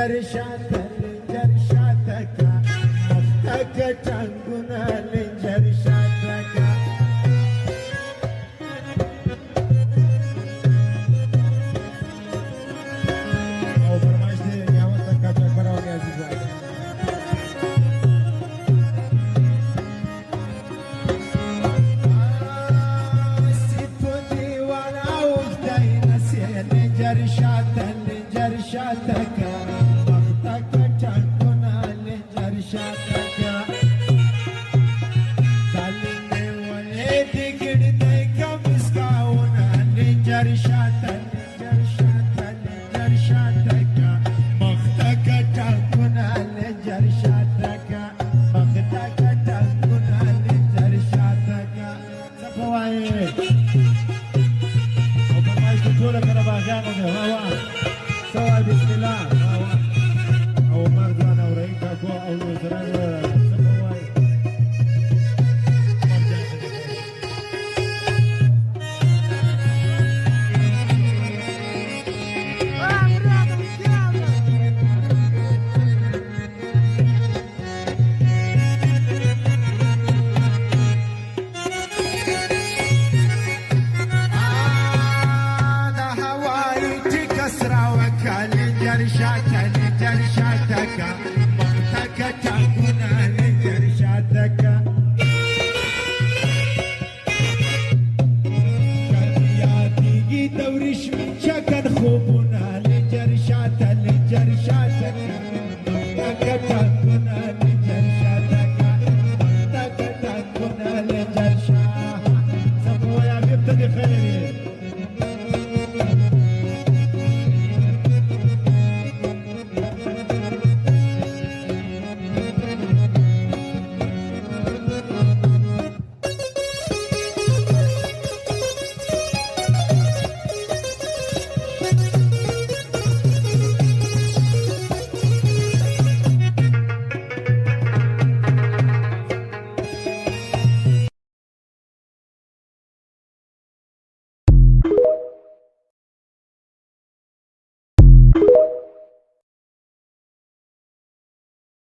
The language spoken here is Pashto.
لنجرشاتك لنجرشاتك مختك تنقنا لنجرشاتك او برماش دي نعوتك كاتك براون يا عزيزي ستودي وانا وقتي نسي لنجرشاتك لنجرشاتك مختك تنقنا لنجرشاتك سالني وليدي قردي كمسكاونا لنجرشاتك لنجرشاتك لنجرشاتك مختك تنقنا لنجرشاتك مختك تنقنا لنجرشاتك سبواي وبرماش بطولة كرباغان وهوا سوا بسم الله او مرضانا ورئيكا كو او الوزراء سبواي لنجرشاتك لنجرشاتك